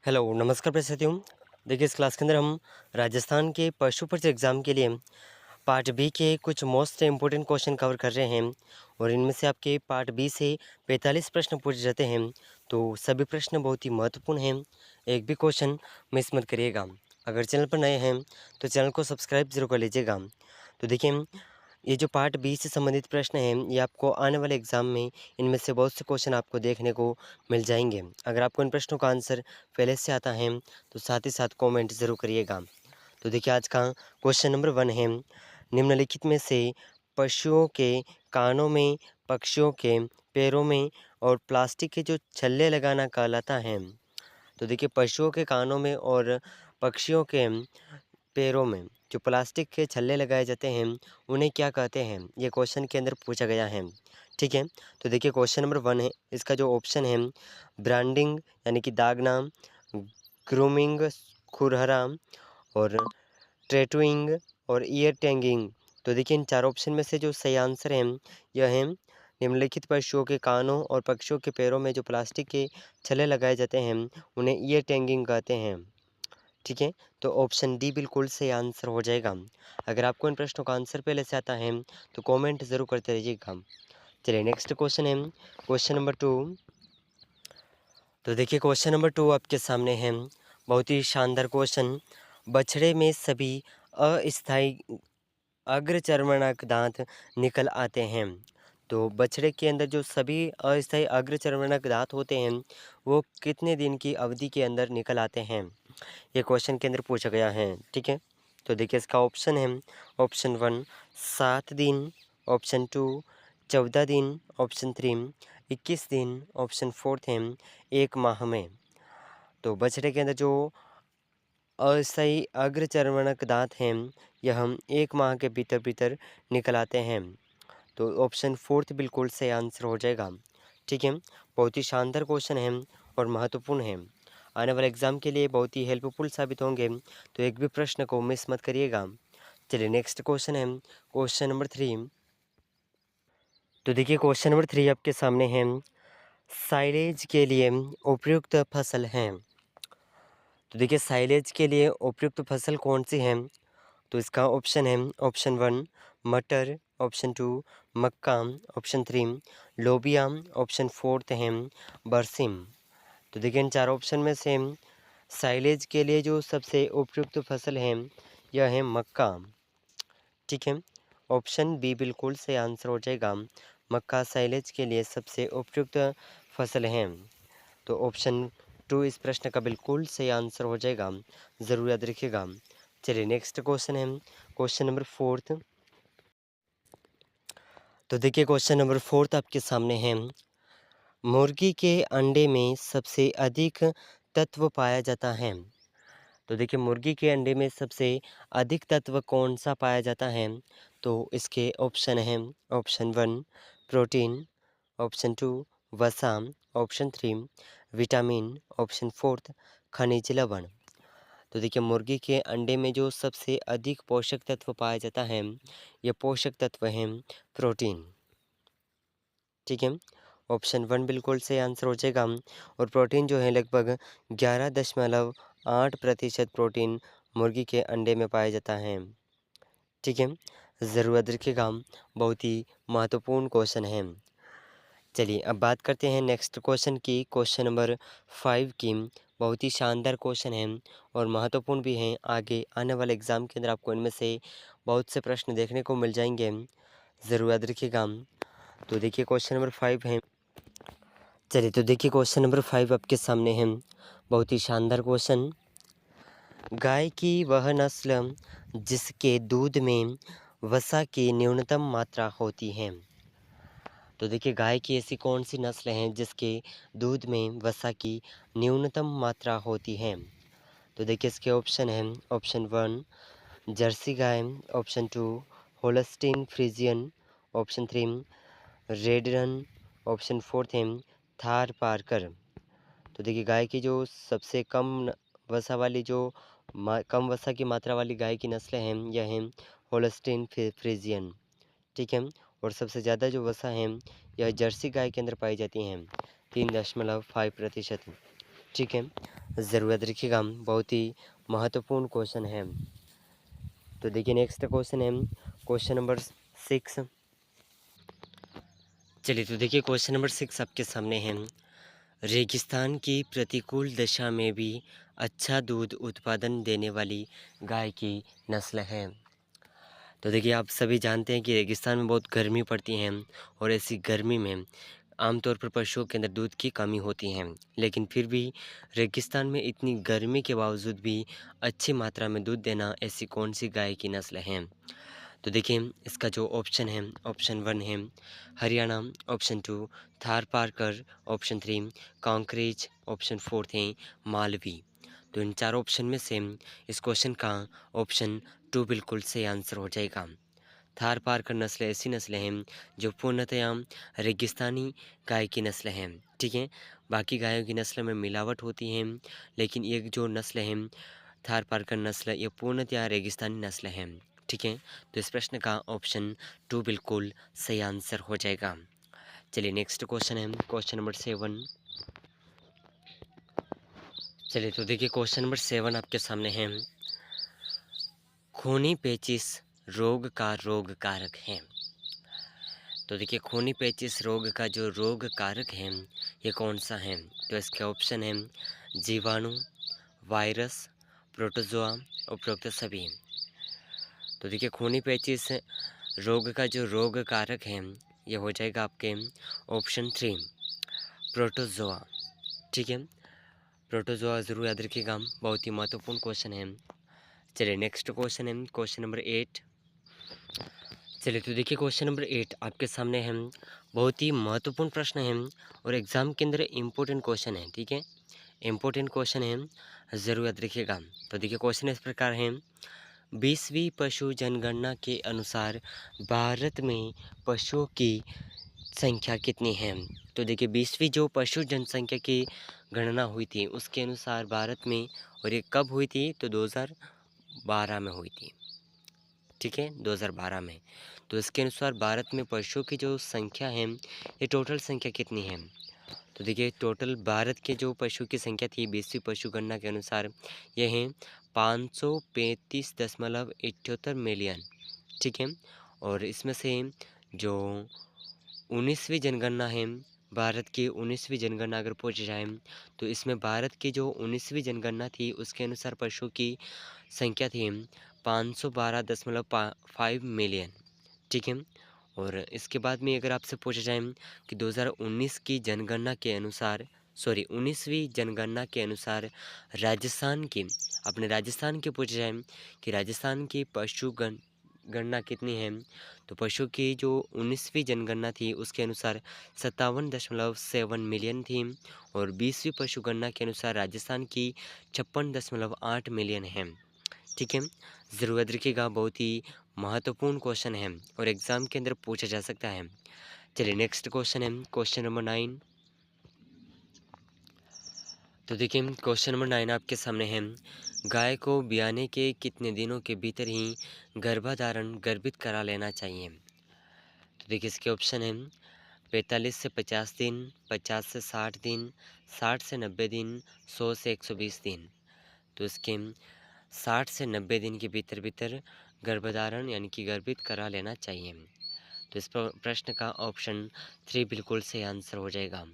Hello, नमस्कार प्रिय साथियों। देखिए इस क्लास के अंदर हम राजस्थान के पशु परिचय एग्ज़ाम के लिए पार्ट बी के कुछ मोस्ट इम्पोर्टेंट क्वेश्चन कवर कर रहे हैं और इनमें से आपके पार्ट बी से 45 प्रश्न पूछे जाते हैं। तो सभी प्रश्न बहुत ही महत्वपूर्ण हैं, एक भी क्वेश्चन मिस मत करिएगा। अगर चैनल पर नए हैं तो चैनल को सब्सक्राइब ज़रूर कर लीजिएगा। तो देखिए ये जो पार्ट बी से संबंधित प्रश्न हैं ये आपको आने वाले एग्ज़ाम में इनमें से बहुत से क्वेश्चन आपको देखने को मिल जाएंगे। अगर आपको इन प्रश्नों का आंसर पहले से आता है तो साथ ही साथ कमेंट ज़रूर करिएगा। तो देखिए आज का क्वेश्चन नंबर 1 है, निम्नलिखित में से पशुओं के कानों में, पक्षियों के पैरों में और प्लास्टिक के जो छल्ले लगाना कहलाता है। तो देखिए पशुओं के कानों में और पक्षियों के पैरों में जो प्लास्टिक के छल्ले लगाए जाते हैं उन्हें क्या कहते हैं, ये क्वेश्चन के अंदर पूछा गया है। ठीक है, तो देखिए क्वेश्चन नंबर 1 है, इसका जो ऑप्शन है ब्रांडिंग यानी कि दागना, ग्रूमिंग खुरहरा और टैटूइंग और ईयर टैगिंग। तो देखिए इन चार ऑप्शन में से जो सही आंसर है यह है निम्नलिखित पशुओं के कानों और पक्षियों के पैरों में जो प्लास्टिक के छल्ले लगाए जाते हैं उन्हें ईयर टैगिंग कहते हैं। ठीक है, तो ऑप्शन डी बिल्कुल सही आंसर हो जाएगा। अगर आपको इन प्रश्नों का आंसर पहले से आता है तो कमेंट ज़रूर करते रहिएगा। चलिए नेक्स्ट क्वेश्चन है क्वेश्चन नंबर 2। तो देखिए क्वेश्चन नंबर 2 आपके सामने है, बहुत ही शानदार क्वेश्चन। बछड़े में सभी अस्थायी अग्रचर्वणक दांत निकल आते हैं। तो बछड़े के अंदर जो सभी अस्थायी अग्रचर्वणक दांत होते हैं वो कितने दिन की अवधि के अंदर निकल आते हैं, ये क्वेश्चन के अंदर पूछा गया है। ठीक है, तो देखिए इसका ऑप्शन है ऑप्शन 1 7 दिन, ऑप्शन 2 14 दिन, ऑप्शन 3 21 दिन, ऑप्शन 4 है 1 माह में। तो बछड़े के अंदर जो अस्थायी अग्रचर्वणक दांत हैं यह हम 1 माह के भीतर भीतर निकल आते हैं। तो ऑप्शन 4 बिल्कुल सही आंसर हो जाएगा। ठीक है, बहुत ही शानदार क्वेश्चन है और महत्वपूर्ण है, आने वाले एग्ज़ाम के लिए बहुत ही हेल्पफुल साबित होंगे। तो एक भी प्रश्न को मिस मत करिएगा। चलिए नेक्स्ट क्वेश्चन है क्वेश्चन नंबर 3। तो देखिए क्वेश्चन नंबर 3 आपके सामने है, साइलेज के लिए उपयुक्त फसल है। तो देखिए साइलेज के लिए उपयुक्त फसल कौन सी है, तो इसका ऑप्शन है ऑप्शन 1 मटर, ऑप्शन 2 मक्का, ऑप्शन 3 लोबिया, ऑप्शन 4 है बरसिम। तो देखिए इन चार ऑप्शन में से साइलेज के लिए जो सबसे उपयुक्त फसल है यह है मक्का। ठीक है, ऑप्शन बी बिल्कुल से आंसर हो जाएगा। मक्का साइलेज के लिए सबसे उपयुक्त फसल है। तो ऑप्शन 2 इस प्रश्न का बिल्कुल सही आंसर हो जाएगा, ज़रूर याद रखिएगा। चलिए नेक्स्ट क्वेश्चन है क्वेश्चन नंबर 4। तो देखिए क्वेश्चन नंबर 4 आपके सामने है, मुर्गी के अंडे में सबसे अधिक तत्व पाया जाता है। तो देखिए मुर्गी के अंडे में सबसे अधिक तत्व कौन सा पाया जाता है, तो इसके ऑप्शन हैं ऑप्शन 1 प्रोटीन, ऑप्शन 2 वसा, ऑप्शन 3 विटामिन, ऑप्शन 4 खनिज लवण। तो देखिए मुर्गी के अंडे में जो सबसे अधिक पोषक तत्व पाया जाता है यह पोषक तत्व है प्रोटीन। ठीक है, ऑप्शन 1 बिल्कुल सही आंसर हो जाएगा। और प्रोटीन जो है लगभग 11.8% प्रोटीन मुर्गी के अंडे में पाया जाता है। ठीक है, ज़रूर याद रखिएगा, बहुत ही महत्वपूर्ण क्वेश्चन है। चलिए अब बात करते हैं नेक्स्ट क्वेश्चन की, क्वेश्चन नंबर 5 की। बहुत ही शानदार क्वेश्चन है और महत्वपूर्ण भी हैं, आगे आने वाले एग्ज़ाम के अंदर आपको इनमें से बहुत से प्रश्न देखने को मिल जाएंगे, ज़रूर याद रखिएगा। तो देखिए क्वेश्चन नंबर 5 है। चलिए तो देखिए क्वेश्चन नंबर 5 आपके सामने है, बहुत ही शानदार क्वेश्चन। गाय की वह नस्ल जिसके दूध में वसा की न्यूनतम मात्रा होती है। तो देखिए गाय की ऐसी कौन सी नस्ल है जिसके दूध में वसा की न्यूनतम मात्रा होती है। तो देखिए इसके ऑप्शन हैं ऑप्शन 1 जर्सी गाय, option 2 Holstein Friesian, option 3 red रन, ऑप्शन 4 है थार पारकर। तो देखिए गाय की जो सबसे वसा वाली जो कम वसा की मात्रा वाली गाय की नस्लें हैं यह हैं होल्स्टीन फ्रीजियन। ठीक है, और सबसे ज़्यादा जो वसा है यह जर्सी गाय के अंदर पाई जाती हैं 3.5%। ठीक है, ज़रूर याद रखिएगा, बहुत ही महत्वपूर्ण क्वेश्चन है। तो देखिए नेक्स्ट क्वेश्चन है क्वेश्चन नंबर 6। चलिए तो देखिए क्वेश्चन नंबर 6 आपके सामने है। रेगिस्तान की प्रतिकूल दशा में भी अच्छा दूध उत्पादन देने वाली गाय की नस्ल है। तो देखिए आप सभी जानते हैं कि रेगिस्तान में बहुत गर्मी पड़ती है और ऐसी गर्मी में आमतौर पर पशुओं के अंदर दूध की कमी होती है, लेकिन फिर भी रेगिस्तान में इतनी गर्मी के बावजूद भी अच्छी मात्रा में दूध देना ऐसी कौन सी गाय की नस्ल है। तो देखिए इसका जो ऑप्शन है, ऑप्शन 1 है हरियाणा, ऑप्शन 2 थार पारकर, ऑप्शन 3 कांकरेज, ऑप्शन 4 है मालवी। तो इन चार ऑप्शन में से इस क्वेश्चन का ऑप्शन 2 बिल्कुल सही आंसर हो जाएगा। थार पारकर नस्ल ऐसी नस्लें हैं जो पूर्णतया रेगिस्तानी गाय की नस्ल हैं, ठीक है। बाकी गायों की नस्ल में मिलावट होती है, लेकिन ये जो नस्ल है थार पारकर नस्ल ये पूर्णतया रेगिस्तानी नस्ल है, ठीक है। तो इस प्रश्न का ऑप्शन 2 बिल्कुल सही आंसर हो जाएगा। चलिए नेक्स्ट क्वेश्चन है क्वेश्चन नंबर 7। चलिए तो देखिए क्वेश्चन नंबर 7 आपके सामने है। खूनी पेचिश रोग का रोग कारक है। तो देखिए खूनी पेचिश रोग का जो रोग कारक है ये कौन सा है। तो इसके ऑप्शन है जीवाणु, वायरस, प्रोटोजोआ, उपरोक्त सभी। तो देखिए खूनी पेचिश रोग का जो रोग कारक है ये हो जाएगा आपके ऑप्शन 3 प्रोटोजोआ, ठीक है। प्रोटोजोआ ज़रूर याद रखिएगा, बहुत ही महत्वपूर्ण क्वेश्चन है। चलिए नेक्स्ट क्वेश्चन है क्वेश्चन नंबर 8। चलिए तो देखिए क्वेश्चन नंबर 8 आपके सामने है। बहुत ही महत्वपूर्ण प्रश्न है और एग्ज़ाम के अंदर इम्पोर्टेंट क्वेश्चन है, ठीक है। इम्पोर्टेंट क्वेश्चन है, ज़रूर याद रखिएगा। तो देखिए क्वेश्चन इस प्रकार है। 20वीं पशु जनगणना के अनुसार भारत में पशुओं की संख्या कितनी है। तो देखिए 20वीं जो पशु जनसंख्या की गणना हुई थी उसके अनुसार भारत में, और ये कब हुई थी तो 2012 में हुई थी, ठीक है, 2012 में। तो इसके अनुसार भारत में पशुओं की जो संख्या है ये टोटल संख्या कितनी है। तो देखिए टोटल भारत के जो पशु की संख्या थी 20वीं पशु गणना के अनुसार ये है 535.78 मिलियन, ठीक है। और इसमें से जो 19वीं जनगणना है, भारत की 19वीं जनगणना अगर पूछी जाए तो इसमें भारत की जो 19वीं जनगणना थी उसके अनुसार पशुओं की संख्या थी 512.5 मिलियन, ठीक है। और इसके बाद में अगर आपसे पूछा जाए कि 2019 की जनगणना के अनुसार, सॉरी 19वीं जनगणना के अनुसार राजस्थान की, अपने राजस्थान के पूछा जाए कि राजस्थान की गणना कितनी है। तो पशु की जो 19वीं जनगणना थी उसके अनुसार 57.7 मिलियन थी, और 20वीं पशु गणना के अनुसार राजस्थान की 56.8 मिलियन है, ठीक है। ज़रूर याद रखिएगा, बहुत ही महत्वपूर्ण क्वेश्चन है और एग्ज़ाम के अंदर पूछा जा सकता है। चलिए नेक्स्ट क्वेश्चन है क्वेश्चन नंबर 9। तो देखिए क्वेश्चन नंबर 9 आपके सामने है। गाय को ब्याने के कितने दिनों के भीतर ही गर्भाधारण गर्भित करा लेना चाहिए। तो देखिए इसके ऑप्शन है 45 से 50 दिन, 50 से 60 दिन, 60 से 90 दिन, 100 से 120 दिन। तो इसके 60 से 90 दिन के भीतर भीतर गर्भधारण यानी कि गर्भित करा लेना चाहिए। तो इस प्रश्न का ऑप्शन 3 बिल्कुल सही आंसर हो जाएगा।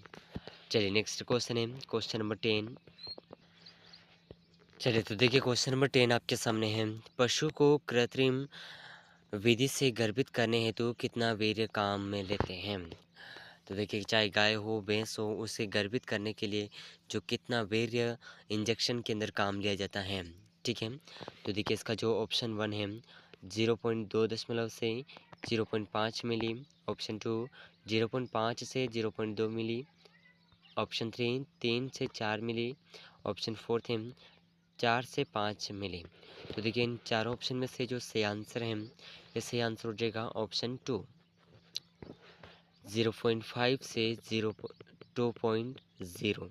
चलिए नेक्स्ट क्वेश्चन है क्वेश्चन नंबर 10। चलिए तो देखिए क्वेश्चन नंबर 10 आपके सामने है। पशु को कृत्रिम विधि से गर्भित करने हेतु कितना वीर्य काम में लेते हैं। तो देखिए चाहे गाय हो भैंस हो उसे गर्भित करने के लिए जो कितना वीर्य इंजेक्शन के अंदर काम लिया जाता है, ठीक है। तो देखिए इसका जो ऑप्शन 1 है 0.2 से 0.5 मिली, ऑप्शन 2 0.5 से 0.2 मिली, ऑप्शन 3 3 से 4 मिली, ऑप्शन 4 थे 4 से 5 मिली। तो देखिए इन चारों ऑप्शन में से जो सही आंसर है ये सही आंसर हो जाएगा ऑप्शन 2 0.5 से 2.0।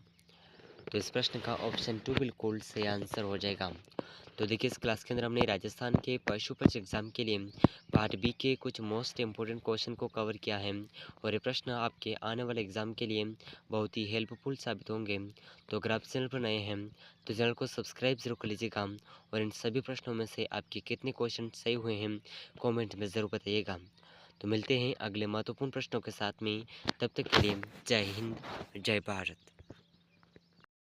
तो इस प्रश्न का ऑप्शन 2 बिल्कुल सही आंसर हो जाएगा। तो देखिए इस क्लास के अंदर हमने राजस्थान के पशु परीक्षा एग्ज़ाम के लिए पार्ट बी के कुछ मोस्ट इम्पोर्टेंट क्वेश्चन को कवर किया है और ये प्रश्न आपके आने वाले एग्ज़ाम के लिए बहुत ही हेल्पफुल साबित होंगे। तो अगर आप चैनल पर नए हैं तो चैनल को सब्सक्राइब ज़रूर कर लीजिएगा और इन सभी प्रश्नों में से आपके कितने क्वेश्चन सही हुए हैं कॉमेंट में ज़रूर बताइएगा। तो मिलते हैं अगले महत्वपूर्ण प्रश्नों के साथ में, तब तक के लिए जय हिंद, जय भारत।